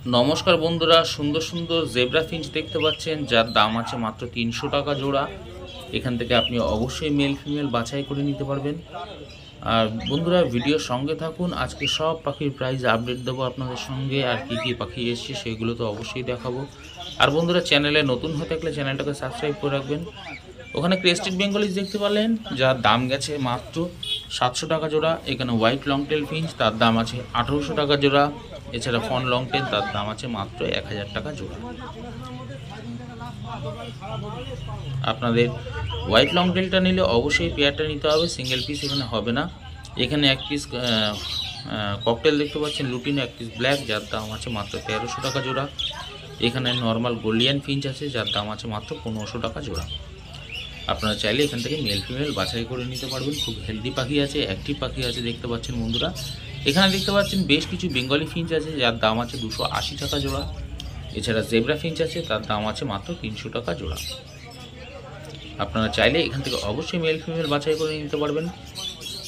নমস্কার বন্ধুরা, সুন্দর সুন্দর জেব্রা ফিঞ্চ দেখতে পাচ্ছেন, যার দাম আছে মাত্র 300 টাকা জোড়া। এখান থেকে আপনি অবশ্যই মেল ফিমেল বাছাই করে নিতে পারবেন। আর বন্ধুরা, ভিডিওর সঙ্গে থাকুন, আজকে সব পাখির প্রাইস আপডেট দেবো আপনাদের সঙ্গে। আর কী কী পাখি এসছে সেগুলো তো অবশ্যই দেখাবো। আর বন্ধুরা, চ্যানেলে নতুন হয়ে থাকলে চ্যানেলটাকে সাবস্ক্রাইব করে রাখবেন। ওখানে ক্রেস্টেড বেঙ্গলিজ দেখতে পারলেন, যার দাম গেছে মাত্র 700 টাকা জোড়া। এখানে হোয়াইট লং টেল ফিঞ্চ, তার দাম আছে 1800 টাকা জোড়া। এছাড়া ফন লং টেল, তার দাম আছে মাত্র 1000 টাকা জোড়া। আপনাদের হোয়াইট লং টেলটা নিলে অবশ্যই পেয়ারটা নিতে হবে, সিঙ্গেল পিস এখানে হবে না। এখানে এক পিস ককটেল দেখতে পাচ্ছেন লুটিনো, এক পিস ব্ল্যাক, যার দাম আছে মাত্র 1300 টাকা জোড়া। এখানে নর্মাল গোল্ডিয়ান ফিঞ্চ আছে, যার দাম আছে মাত্র 1500 টাকা জোড়া। আপনারা চাইলে এখান থেকে মেল ফিমেল বাছাই করে নিতে পারবেন। খুব হেলদি পাখি আছে, অ্যাক্টিভ পাখি আছে দেখতে পাচ্ছেন বন্ধুরা। এখানে দেখতে পাচ্ছেন বেশ কিছু বেঙ্গলি ফিঞ্চ আছে, যার দাম আছে 280 টাকা জোড়া। এছাড়া জেব্রা ফিঞ্চ আছে, তার দাম আছে মাত্র 300 টাকা জোড়া। আপনারা চাইলে এখান থেকে অবশ্যই মেল ফিমেল বাছাই করে নিতে পারবেন।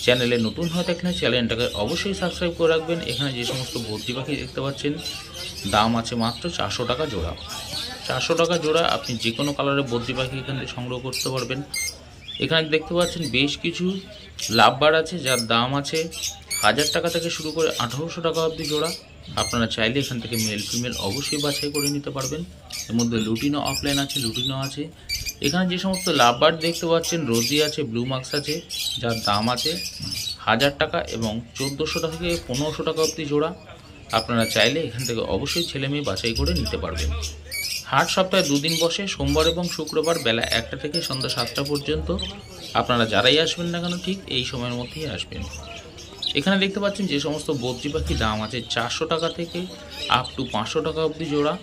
চ্যানেলে নতুন হয়ে থাকলে চ্যানেলটাকে অবশ্যই সাবস্ক্রাইব করে রাখবেন। এখানে যে সমস্ত বদ্রি পাখি দেখতে পাচ্ছেন, দাম আছে মাত্র 400 টাকা জোড়া। 400 টাকা জোড়া আপনি যে কোনো কালারের বদ্রি পাখি এখান থেকে সংগ্রহ করতে পারবেন। এখানে দেখতে পাচ্ছেন বেশ কিছু লাভবার আছে, যার দাম আছে 1000 টাকা থেকে শুরু করে 1800 টাকা অবধি জোড়া। আপনারা চাইলে এখান থেকে মেল ফিমেল অবশ্যই বাছাই করে নিতে পারবেন। এর মধ্যে লুটিনো অফলাইন আছে, লুটিনো আছে। এখানে যে সমস্ত লাভবার দেখতে পাচ্ছেন, রোজি আছে, ব্লু মার্কস আছে, যার দাম আছে 1000 টাকা এবং 1400 টাকা থেকে 1500 টাকা অবধি জোড়া। আপনারা চাইলে এখান থেকে অবশ্যই ছেলে মেয়ে বাছাই করে নিতে পারবেন। হাট সপ্তাহে 2 দিন বসে, সোমবার এবং শুক্রবার বেলা 1টা থেকে সন্ধ্যা 7টা পর্যন্ত। আপনারা যারাই আসবেন না কেন ঠিক এই সময়ের মধ্যেই আসবেন। এখানে দেখতে পাচ্ছেন যে সমস্ত বদ্রি পাখি, দাম আছে 400 টাকা থেকে আপ টু 500 টাকা অবধি জোড়া।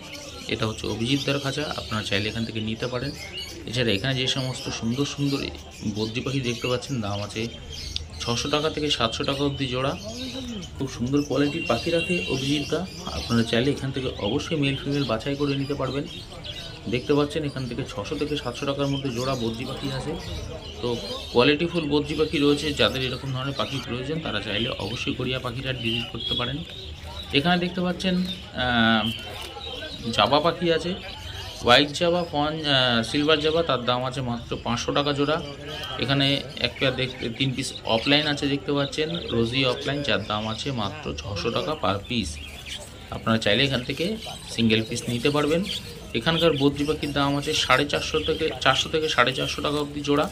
এটা হচ্ছে অভিজিৎদার খাঁচা, আপনারা চাইলে এখান থেকে নিতে পারেন। এছাড়া এখানে যে সমস্ত সুন্দর সুন্দর বদ্রি পাখি দেখতে পাচ্ছেন, দাম আছে 600 টাকা থেকে 700 টাকা অবধি জোড়া। খুব সুন্দর কোয়ালিটির পাখি রাখে অভিজিৎদা। আপনারা চাইলে এখান থেকে অবশ্যই মেল ফিমেল বাছাই করে নিতে পারবেন। দেখতে পাচ্ছেন এখান থেকে 600 থেকে 700 টাকার মধ্যে জোড়া বদ্রি পাখি আছে। তো কোয়ালিটিফুল বদ্রি পাখি রয়েছে, যাদের এরকম ধরনের পাখি প্রয়োজন তারা চাইলে অবশ্যই কোরিয়া পাখির ভিজিট করতে পারেন। এখানে দেখতে পাচ্ছেন জাবা পাখি আছে, হোয়াইট জাবা, ফন সিলভার জাবা, তার দাম আছে মাত্র 500 টাকা জোড়া। এখানে এক পেয়ার 3 পিস অফলাইন আছে দেখতে পাচ্ছেন, রোজি অফলাইন, যার দাম আছে মাত্র 600 টাকা পার পিস। আপনারা চাইলে এখান থেকে সিঙ্গেল পিস নিতে পারবেন। এখানকার বদ্রি পাখির দাম আছে 450 থেকে 450 টাকা অবধি জোড়া।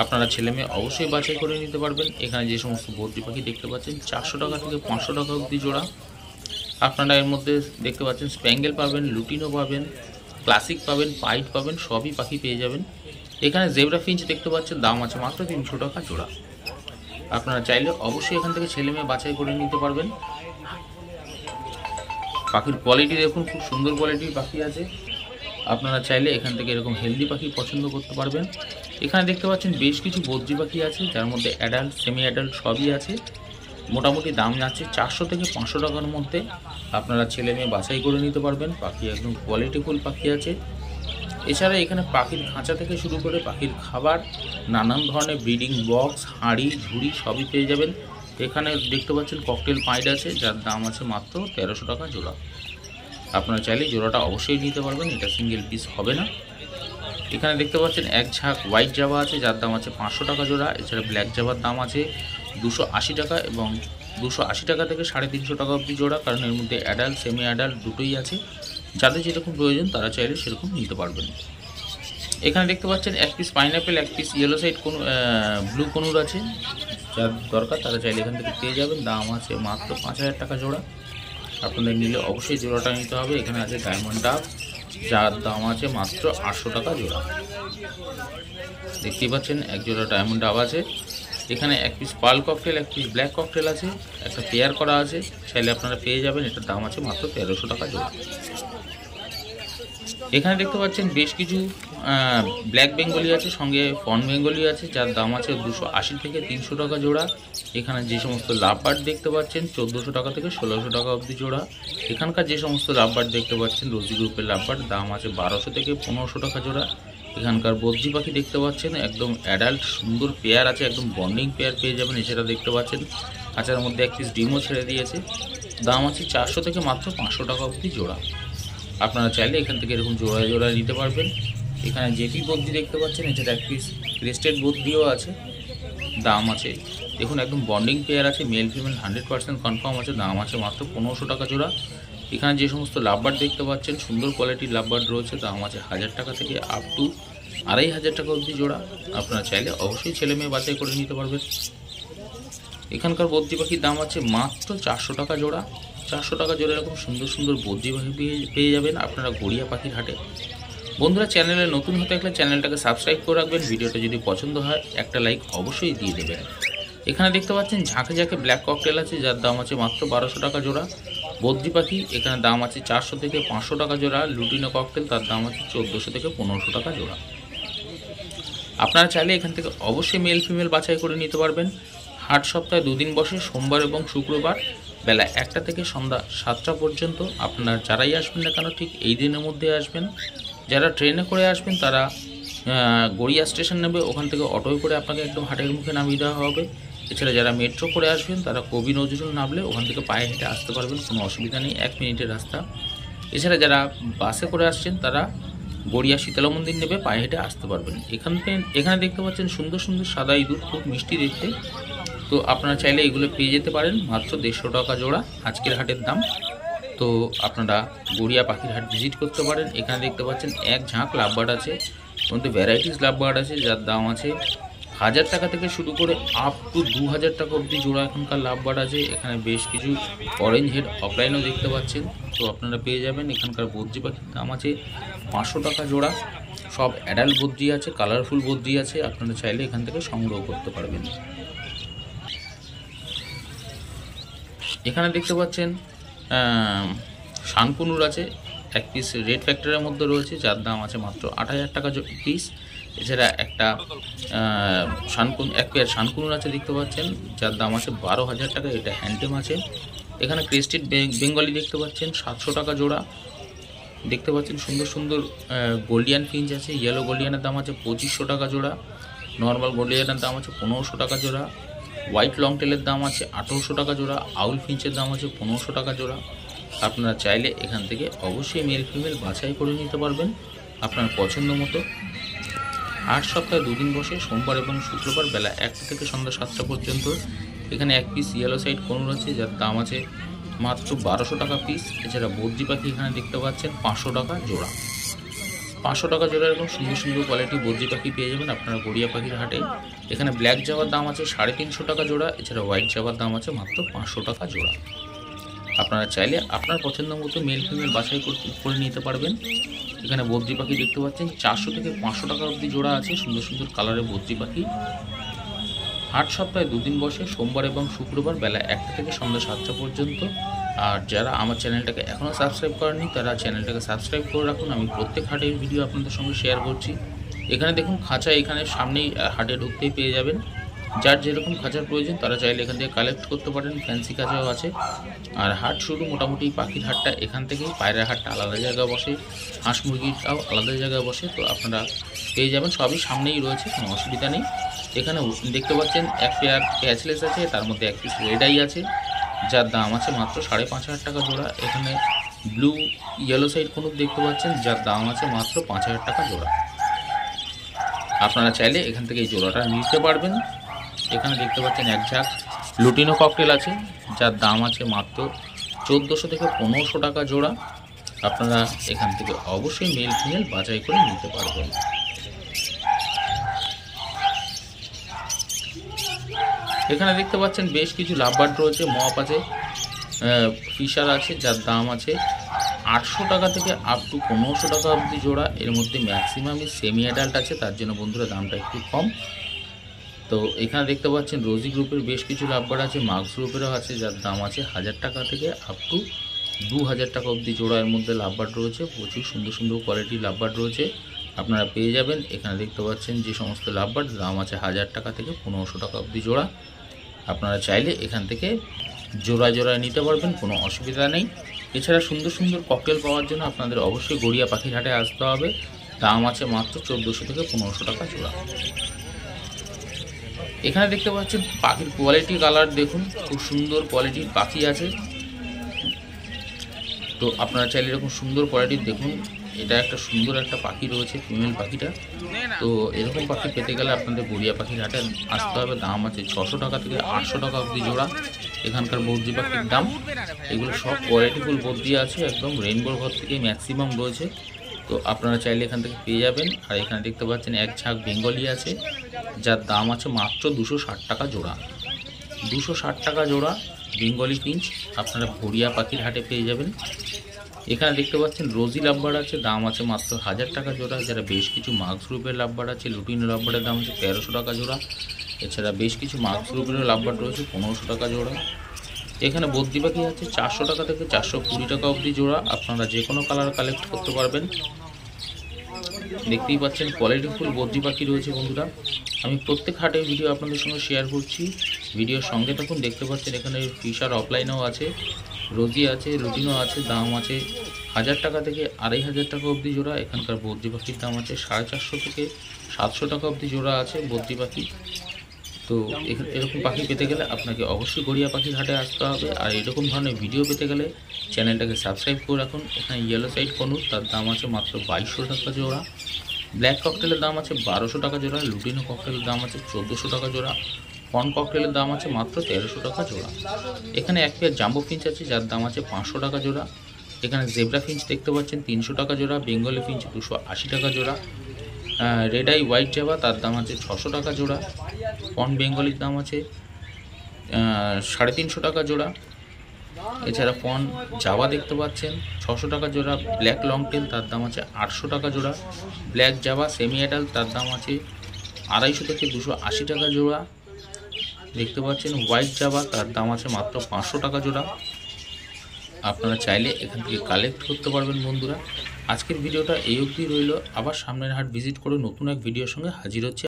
আপনারা ছেলে মেয়ে অবশ্যই বাছাই করে নিতে পারবেন। এখানে যে সমস্ত বদ্রি পাখি দেখতে পাচ্ছেন, 400 টাকা থেকে 500 টাকা অবধি জোড়া। আপনারা এর মধ্যে দেখতে পাচ্ছেন স্প্যাঙ্গেল পাবেন, লুটিনো পাবেন, ক্লাসিক পাবেন, পাইট পাবেন, সবই পাখি পেয়ে যাবেন। এখানে জেব্রা ফিঞ্চ দেখতে পাচ্ছেন, দাম আছে মাত্র 300 টাকা জোড়া। আপনারা চাইলে অবশ্যই এখান থেকে ছেলে মেয়ে বাছাই করে নিতে পারবেন। পাখির কোয়ালিটি দেখুন, খুব সুন্দর কোয়ালিটির পাখি আছে। আপনারা চাইলে এখান থেকে এরকম হেলদি পাখি পছন্দ করতে পারবেন। এখানে দেখতে পাচ্ছেন বেশ কিছু বদ্রি পাখি আছে, যার মধ্যে অ্যাডাল্ট, সেমি অ্যাডাল্ট সবই আছে। মোটামুটি দাম যাচ্ছে 400 থেকে 500 টাকার মধ্যে। আপনারা ছেলে মেয়ে বাছাই করে নিতে পারবেন। পাখি একদম কোয়ালিটিফুল পাখি আছে। এছাড়া এখানে পাখির খাঁচা থেকে শুরু করে পাখির খাবার, নানান ধরনের ব্রিডিং বক্স, হাঁড়ি, ঝুড়ি সবই পেয়ে যাবেন। এখানে দেখতে পাচ্ছেন ককটেল পাইড আছে, যার দাম আছে মাত্র 1300 টাকা জোড়া। আপনারা চাইলে জোড়াটা অবশ্যই নিতে পারবেন, এটা সিঙ্গেল পিস হবে না। এখানে দেখতে পাচ্ছেন এক ঝাঁক হোয়াইট জাবা আছে, যার দাম আছে 500 টাকা জোড়া। এছাড়া ব্ল্যাক জাবার দাম আছে 280 টাকা এবং 280 টাকা থেকে 350 টাকা অবধি জোড়া, কারণ এর মধ্যে অ্যাডাল্ট, সেমি অ্যাডাল্ট দুটোই আছে। যাদের যেরকম প্রয়োজন তারা চাইলে সেরকম নিতে পারবেন। এখানে দেখতে পাচ্ছেন এক পিস পাইনঅ্যাপেল, এক পিস ইয়েলো সাইড কোনো ব্লু কনুর আছে, যার দরকার তারা চাইলে এখান থেকে পেয়ে যাবেন। দাম আছে মাত্র 5000 টাকা জোড়া। আপনাদের নিলে অবশ্যই জোড়াটা নিতে হবে। এখানে আছে ডায়মন্ড ডাব, যার দাম আছে মাত্র 800 টাকা জোড়া। দেখতেই পাচ্ছেন এক জোড়া ডায়মন্ড ডাব আছে। এখানে এক পিস পার্ল ককটেল, এক পিস ব্ল্যাক ককটেল আছে, একটা পেয়ার করা আছে, চাইলে আপনারা পেয়ে যাবেন। এটার দাম আছে মাত্র 1300 টাকা জোড়া। এখানে দেখতে পাচ্ছেন বেশ কিছু ব্ল্যাক বেঙ্গলি আছে, সঙ্গে ফন বেঙ্গলি আছে, যার দাম আছে 280 থেকে 300 টাকা জোড়া। এখানে যে সমস্ত লাভবার্ড দেখতে পাচ্ছেন 1400 টাকা থেকে 1600 টাকা অবধি জোড়া। এখানকার যে সমস্ত লাভবার্ড দেখতে পাচ্ছেন রোজি গ্রুপের লাভবার্ড, দাম আছে 1200 থেকে 1500 টাকা জোড়া। এখানকার বদ্রি পাখি দেখতে পাচ্ছেন একদম অ্যাডাল্ট সুন্দর পেয়ার আছে, একদম বন্ডিং পেয়ার পেয়ে যাবেন। এছাড়া দেখতে পাচ্ছেন খাঁচার মধ্যে এক পিস ডিমও ছেড়ে দিয়েছে। দাম আছে 400 থেকে মাত্র 500 টাকা অবধি জোড়া। আপনারা চাইলে এখান থেকে এরকম জোড়ায় জোড়ায় নিতে পারবেন। এখানে জেপি বদ্রি দেখতে পাচ্ছেন, এছাড়া এক পিস ক্রেস্টেড বদ্রিও আছে। দাম আছে দেখুন একদম বন্ডিং পেয়ার আছে, মেল ফিমেল 100% কনফার্ম আছে। দাম আছে মাত্র 1500 টাকা জোড়া। এখানে যে সমস্ত লাভবার্ড দেখতে পাচ্ছেন সুন্দর কোয়ালিটির লাভবার্ড রয়েছে, দাম আছে 1000 টাকা থেকে আপ টু 2500 টাকা অবধি জোড়া। আপনারা চাইলে অবশ্যই ছেলে মেয়ে বাছাই করে নিতে পারবেন। এখানকার বদ্রি পাখির দাম আছে মাত্র 400 টাকা জোড়া। 400 টাকা জোড়া এরকম সুন্দর সুন্দর বদ্রি পাখি পেয়ে যাবেন আপনারা গড়িয়া পাখির হাটে। বন্ধুরা, চ্যানেলে নতুন হতে থাকলে চ্যানেলটাকে সাবস্ক্রাইব করে রাখবেন। ভিডিওটা যদি পছন্দ হয় একটা লাইক অবশ্যই দিয়ে দেবেন। এখানে দেখতে পাচ্ছেন ঝাঁকে ঝাঁকে ব্ল্যাক ককটেল আছে, যার দাম আছে মাত্র 1200 টাকা জোড়া। বদ্রি পাখি এখানে দাম আছে 400 থেকে 500 টাকা জোড়া। লুটিনো ককটেল তার দাম আছে 1400 থেকে 1500 টাকা জোড়া। আপনারা চাইলে এখান থেকে অবশ্যই মেল ফিমেল বাছাই করে নিতে পারবেন। হাট সপ্তাহে 2 দিন বসে, সোমবার এবং শুক্রবার বেলা 1টা থেকে সন্ধ্যা 7টা পর্যন্ত। আপনারা যারাই আসবেন না কেন ঠিক এই দিনের মধ্যে আসবেন। যারা ট্রেনে করে আসবেন তারা গড়িয়া স্টেশন নেবে, ওখান থেকে অটোয় করে আপনাকে একদম হাটের মুখে নামিয়ে দেওয়া হবে। এছাড়া যারা মেট্রো করে আসবেন তারা কবি নজরুল নামলে ওখান থেকে পায়ে হেঁটে আসতে পারবেন, কোনো অসুবিধা নেই, 1 মিনিটের রাস্তা। এছাড়া যারা বাসে করে আসছেন তারা গড়িয়া শীতলা মন্দির নেবে, পায়ে হেঁটে আসতে পারবেন। এখানে দেখতে পাচ্ছেন সুন্দর সুন্দর সাদা ইঁদুর, খুব মিষ্টি দেখতে। তো আপনারা চাইলে এগুলো পেয়ে যেতে পারেন মাত্র 150 টাকা জোড়া আজকের হাটের দাম। তো আপনারা গড়িয়া পাখির হাট ভিজিট করতে পারেন। এখানে দেখতে পাচ্ছেন এক ঝাঁক লাভবার্ড আছে, মধ্যে ভ্যারাইটিস লাভবার্ড আছে, যার দাম আছে 1000 টাকা থেকে শুরু করে আপ টু 2000 টাকা অবধি জোড়া এখানকার লাভবার্ড আছে। এখানে বেশ কিছু অরেঞ্জ হেড অফলাইনও দেখতে পাচ্ছেন, তো আপনারা পেয়ে যাবেন। এখানকার বদ্রি পাখির দাম আছে 500 টাকা জোড়া। সব অ্যাডাল্ট বদ্রি আছে, কালারফুল বদ্রি আছে, আপনারা চাইলে এখান থেকে সংগ্রহ করতে পারবেন। এখানে দেখতে পাচ্ছেন শানকুনুর আছে, এক পিস রেড ফ্যাক্টরের মধ্যে রয়েছে, যার দাম আছে মাত্র 8000 টাকা পিস। এছাড়া একটা এক পেয়ার শানকুনুর আছে দেখতে পাচ্ছেন, যার দাম আছে 12,000 টাকা, এটা হ্যান্ডটেম আছে। এখানে ক্রেস্টেড বেঙ্গলি দেখতে পাচ্ছেন 700 টাকা জোড়া। দেখতে পাচ্ছেন সুন্দর সুন্দর গোল্ডিয়ান ফিঞ্চ আছে, ইয়েলো গোল্ডিয়ানের দাম আছে 2500 টাকা জোড়া। নর্মাল গোল্ডিয়ানের দাম আছে 1500 টাকা জোড়া। হোয়াইট লং টেলের দাম আছে 1800 টাকা জোড়া। আউল ফিঞ্চের দাম আছে 1500 টাকা জোড়া। আপনারা চাইলে এখান থেকে অবশ্যই মেল ফিমেল বাছাই করে নিতে পারবেন আপনার পছন্দ মতো। 8 সপ্তাহে 2 দিন বসে, সোমবার এবং শুক্রবার বেলা 1টা থেকে সন্ধ্যা 7টা পর্যন্ত। এখানে এক পিস ইয়েলো সাইড কোনুর আছে, যার দাম আছে মাত্র 1200 টাকা পিস। এছাড়া বদ্রি পাখি এখানে দেখতে পাচ্ছেন 500 টাকা জোড়া। 500 টাকা জোড়া এরকম সুন্দর সুন্দর কোয়ালিটি বদ্রি পাখি পেয়ে যাবেন আপনারা গড়িয়া পাখির হাটে। এখানে ব্ল্যাক জাবার দাম আছে 350 টাকা জোড়া। এছাড়া হোয়াইট জাবার দাম আছে মাত্র 500 টাকা জোড়া। আপনারা চাইলে আপনার পছন্দ মতো মেল ফিমেল বাছাই করে নিতে পারবেন। এখানে বদ্রি পাখি দেখতে পাচ্ছেন 400 থেকে 500 টাকা অবধি জোড়া আছে, সুন্দর সুন্দর কালারের বদ্রি পাখি। হাট সপ্তাহে 2 দিন বসে, সোমবার এবং শুক্রবার বেলা 1টা থেকে সন্ধ্যা 7টা পর্যন্ত। আর যারা আমার চ্যানেলটাকে এখনও সাবস্ক্রাইব করেনি তারা চ্যানেলটাকে সাবস্ক্রাইব করে রাখুন। আমি প্রত্যেক হাটের ভিডিও আপনাদের সঙ্গে শেয়ার করছি। এখানে দেখুন খাঁচা এখানে সামনেই হাটে ঢুকতেই পেয়ে যাবেন। যার যেরকম খাঁচার প্রয়োজন তারা চাইলে এখান থেকে কালেক্ট করতে পারেন, ফ্যান্সি খাঁচাও আছে। আর হাট শুরু মোটামুটি পাখির হাটটা এখান থেকেই, পায়রার হাটটা আলাদা জায়গায় বসে, হাঁস মুরগিটাও আলাদা জায়গায় বসে। তো আপনারা পেয়ে যাবেন, সবই সামনেই রয়েছে, কোনো অসুবিধা নেই। এখানে দেখতে পাচ্ছেন এক পেয়ার প্যাচলেস আছে, তার মধ্যে এক পিস রেড আই আছে, যার দাম আছে মাত্র 5,500 টাকা জোড়া। এখানে ব্লু ইয়েলো সাইড কোনুর দেখতে পাচ্ছেন, যার দাম আছে মাত্র 5,000 টাকা জোড়া। আপনারা চাইলে এখান থেকে এই জোড়াটা নিতে পারবেন। এখানে দেখতে পাচ্ছেন এক ঝাঁক লুটিনো ককটেল আছে, যার দাম আছে মাত্র 1400 থেকে 1500 টাকা জোড়া। আপনারা এখান থেকে অবশ্যই মেল ফিমেল বাছাই করে নিতে পারবেন। এখানে দেখতে পাচ্ছেন বেশ কিছু লাভবার্ড রয়েছে, মপ আছে, ফিশার আছে, যার দাম আছে 800 টাকা থেকে আপ টু 1500 টাকা অবধি জোড়া। এর মধ্যে ম্যাক্সিমামই সেমি অ্যাডাল্ট আছে, তার জন্য বন্ধুরা দামটা একটু কম। তো এখানে দেখতে পাচ্ছেন রোজি গ্রুপের বেশ কিছু লাভবার্ড আছে, মার্কস গ্রুপেরও আছে, যার দাম আছে 1000 টাকা থেকে আপ টু 2000 টাকা অবধি জোড়া। এর মধ্যে লাভবার্ড রয়েছে, প্রচুর সুন্দর সুন্দর কোয়ালিটির লাভবার্ড রয়েছে, আপনারা পেয়ে যাবেন। এখানে দেখতে পাচ্ছেন যে সমস্ত লাভবার্ড দাম আছে 1000 টাকা থেকে 1500 টাকা অবধি জোড়া। আপনারা চাইলে এখান থেকে জোড়া জোড়ায় নিতে পারবেন, কোনো অসুবিধা নেই। এছাড়া সুন্দর সুন্দর ককটেল পাওয়ার জন্য আপনাদের অবশ্যই গড়িয়া পাখির হাটে আসতে হবে। দাম আছে মাত্র 1400 থেকে 1500 টাকা জোড়া। এখানে দেখতে পাচ্ছেন পাখির কোয়ালিটি কালার দেখুন, খুব সুন্দর কোয়ালিটির পাখি আছে। তো আপনারা চাইলে এরকম সুন্দর কোয়ালিটির দেখুন, এটা একটা সুন্দর একটা পাখি রয়েছে, ফিমেল পাখিটা। তো এরকম পাখি পেতে গেলে আপনাদের গড়িয়া পাখির হাটে আসতে হবে। দাম আছে 600 টাকা থেকে 800 টাকা অবধি জোড়া এখানকার বদ্রি পাখির দাম। এগুলো সব কোয়ালিটিফুল বদ্রি আছে, একদম রেইনবোর ঘর থেকে ম্যাক্সিমাম রয়েছে। তো আপনারা চাইলে এখান থেকে পেয়ে যাবেন। আর এখানে দেখতে পাচ্ছেন এক ঝাঁক বেঙ্গলি আছে, যার দাম আছে মাত্র 260 টাকা জোড়া। 260 টাকা জোড়া বেঙ্গলি ফিঞ্চ আপনারা গড়িয়া পাখির হাটে পেয়ে যাবেন। এখানে দেখতে পাচ্ছেন রোজি লাভবার্ড আছে, দাম আছে মাত্র 1000 টাকা জোড়া। যারা বেশ কিছু মার্কস গ্রুপের লাভবার্ড আছে, লুটিনো লাভবার্ডের দাম আছে 1300 টাকা জোড়া। এছাড়া বেশ কিছু মার্কস গ্রুপের লাভবার্ড রয়েছে 1500 টাকা জোড়া। এখানে বদ্রি পাখি আছে 400 টাকা থেকে 420 টাকা অবধি জোড়া। আপনারা যে কোনো কালার কালেক্ট করতে পারবেন। দেখতেই পাচ্ছেন কোয়ালিটিফুল বদ্রি পাখি রয়েছে বন্ধুরা। আমি প্রত্যেক হাটের ভিডিও আপনাদের সঙ্গে শেয়ার করছি, ভিডিওর সঙ্গে থাকুন। দেখতে পাচ্ছেন এখানে ফিশার অফলাইনেও আছে, রোজি আছে, লুটিনো আছে, দাম আছে 1000 টাকা থেকে 2500 টাকা অবধি জোড়া। এখানকার বদ্রি পাখির দাম আছে 450 থেকে 700 টাকা অবধি জোড়া আছে বদ্রি পাখি। তো এরকম পাখি পেতে গেলে আপনাকে অবশ্যই গড়িয়া পাখির হাটে আসতে হবে। আর এরকম ধরনের ভিডিও পেতে গেলে চ্যানেলটাকে সাবস্ক্রাইব করে রাখুন। এখানে ইয়েলো সাইড কনুর, তার দাম আছে মাত্র 2200 টাকা জোড়া। ব্ল্যাক ককটেলের দাম আছে 1200 টাকা জোড়া। লুটিনো ককটেলের দাম আছে 1400 টাকা জোড়া। ফন ককটেলের দাম আছে মাত্র 1300 টাকা জোড়া। এখানে এক পেয়ার জাম্বো ফিঞ্চ আছে, যার দাম আছে 500 টাকা জোড়া। এখানে জেব্রা ফিঞ্চ দেখতে পাচ্ছেন 300 টাকা জোড়া। বেঙ্গলি ফিঞ্চ 280 টাকা জোড়া। রেড আই হোয়াইট জাভা, তার দাম আছে 600 টাকা জোড়া। ফন বেঙ্গলির দাম আছে 350 টাকা জোড়া। এছাড়া ফন জাভা দেখতে পাচ্ছেন 600 টাকা জোড়া। ব্ল্যাক লং টেল, তার দাম আছে 800 টাকা জোড়া। ব্ল্যাক জাভা সেমি অ্যাডাল্ট, তার দাম আছে 250 থেকে 280 টাকা জোড়া। দেখতে পাচ্ছেন হোয়াইট জাভা, তার দাম আছে মাত্র 500 টাকা জোড়া। আপনারা চাইলে এখান থেকে কালেক্ট করতে পারবেন বন্ধুরা। আজকের ভিডিওটা এই অবধি রইল। আবার সামনের হাট ভিজিট করে নতুন এক ভিডিওর সঙ্গে হাজির হচ্ছে।